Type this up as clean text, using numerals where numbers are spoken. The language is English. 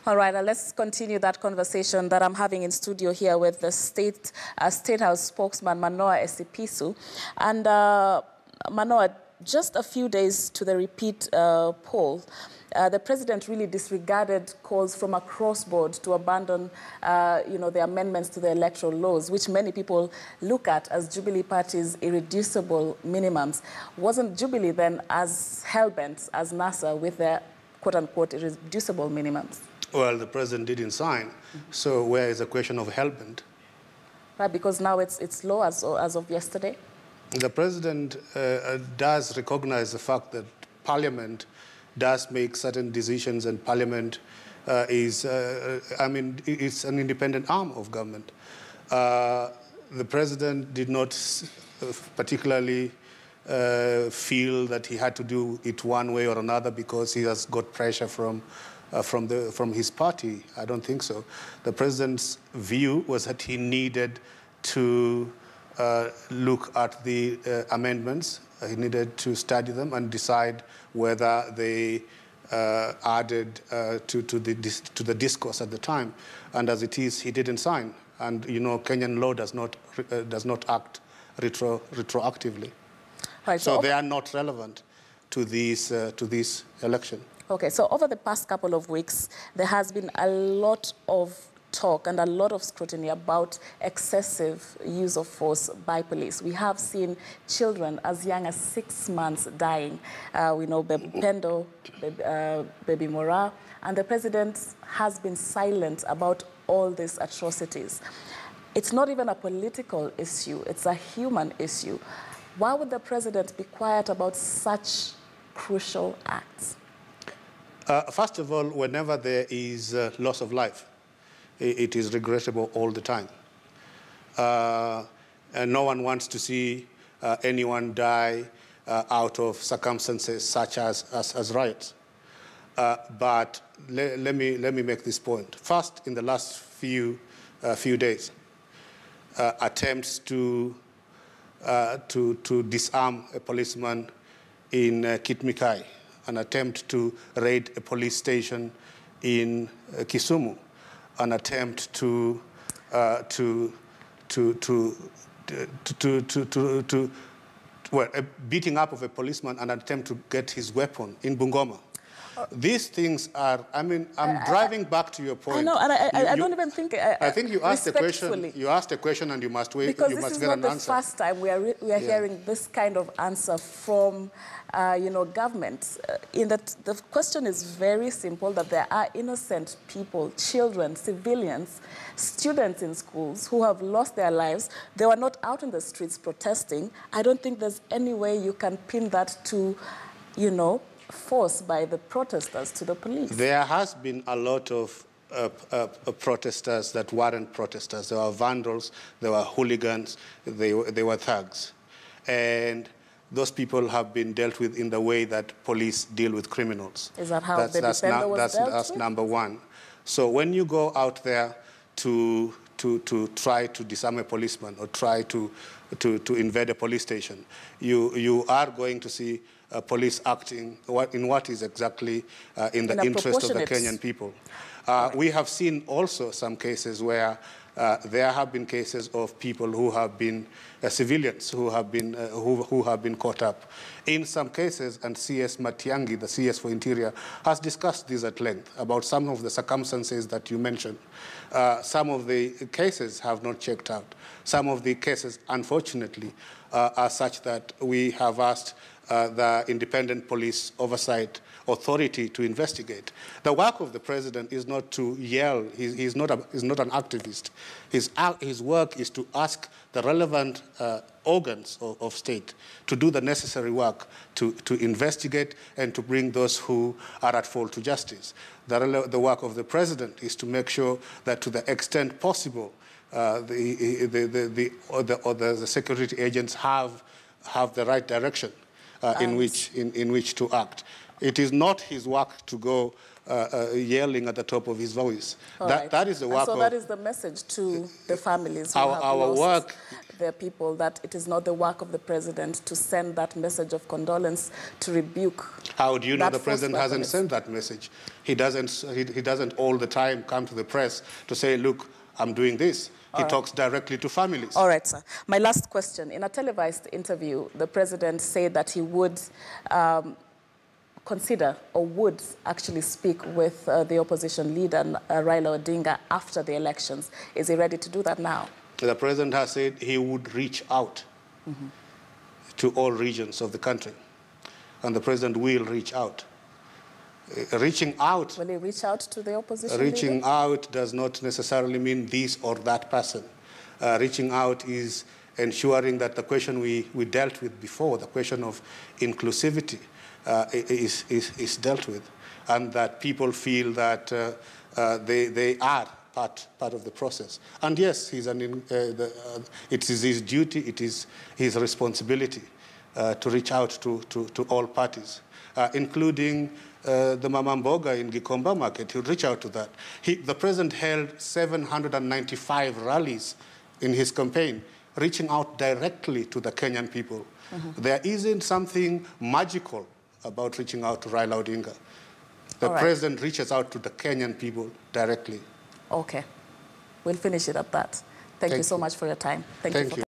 All right, let's continue that conversation that I'm having in studio here with the State House spokesman, Manoah Esipisu. And Manoah, just a few days to the repeat poll, the president really disregarded calls from across board to abandon, the amendments to the electoral laws, which many people look at as Jubilee Party's irreducible minimums. Wasn't Jubilee then as hell-bent as NASA with their quote-unquote irreducible minimums? Well, the president didn't sign, so where is the question of hell-bent? Right, because now it's low as of yesterday? The president does recognize the fact that Parliament does make certain decisions, and Parliament it's an independent arm of government. The president did not particularly feel that he had to do it one way or another because he has got pressure from his party. I don't think so. The president's view was that he needed to look at the amendments. He needed to study them and decide whether they added to the discourse at the time. And as it is, he didn't sign. And Kenyan law does not act retroactively. Right, so they are not relevant to this election. Okay, so over the past couple of weeks, there has been a lot of talk and a lot of scrutiny about excessive use of force by police. We have seen children as young as 6 months dying. We know Baby Pendo, Baby Mora, and the president has been silent about all these atrocities. It's not even a political issue, it's a human issue. Why would the president be quiet about such crucial acts? First of all, whenever there is loss of life, it is regrettable all the time. And no one wants to see anyone die out of circumstances such as riots. But let me make this point. First, in the last few days, attempts to disarm a policeman in Kitmikai, an attempt to raid a police station in Kisumu, an attempt to beating up of a policeman, an attempt to get his weapon in Bungoma. These things are, I'm driving back to your point. I know, and I don't even think I think you asked a question. You asked a question, and you must wait. Because you this must is get not an the answer. first time we are hearing this kind of answer from, government. In that, the question is very simple: that there are innocent people, children, civilians, students in schools who have lost their lives. They were not out in the streets protesting. I don't think there's any way you can pin that to, force by the protesters to the police. There has been a lot of protesters that weren't protesters. There were vandals, there were hooligans, they were thugs. And those people have been dealt with in the way that police deal with criminals. Is that how Baby Pendo was dealt with? That's number one. So when you go out there to try to disarm a policeman or try to invade a police station, you are going to see police acting in what is exactly in the interest of the Kenyan people. We have seen also some cases where there have been cases of people who have been civilians who have been caught up. In some cases, and CS Matiangi, the CS for Interior, has discussed this at length about some of the circumstances that you mentioned. Some of the cases have not checked out. Some of the cases, unfortunately, are such that we have asked the Independent Police Oversight Authority to investigate. The work of the president is not to yell. He's not an activist. His work is to ask the relevant organs of state to do the necessary work to investigate and to bring those who are at fault to justice. The work of the president is to make sure that to the extent possible, the security agents have the right direction in which to act. It is not his work to go yelling at the top of his voice. That is the work. So that is the message to the families who our have lost work their people that it is not the work of the president to send that message of condolence, to rebuke. How do you know the president hasn't sent that message? He doesn't all the time come to the press to say, look, I'm doing this. He talks directly to families. All right, sir. My last question. In a televised interview, the president said that he would consider or would actually speak with the opposition leader, Raila Odinga, after the elections. Is he ready to do that now? The president has said he would reach out to all regions of the country, and the president will reach out. Reaching out... Will he reach out to the opposition Reaching leader? out does not necessarily mean this or that person. Reaching out is ensuring that the question we dealt with before, the question of inclusivity, is dealt with, and that people feel that they are part of the process. And yes, it is his duty, it is his responsibility to reach out to all parties, including the Mama Mboga in Gikomba market. He'll reach out to that. The president held 795 rallies in his campaign, reaching out directly to the Kenyan people. There isn't something magical about reaching out to Raila Odinga. The president reaches out to the Kenyan people directly. Okay. We'll finish it at that. Thank you so much for your time. Thank you.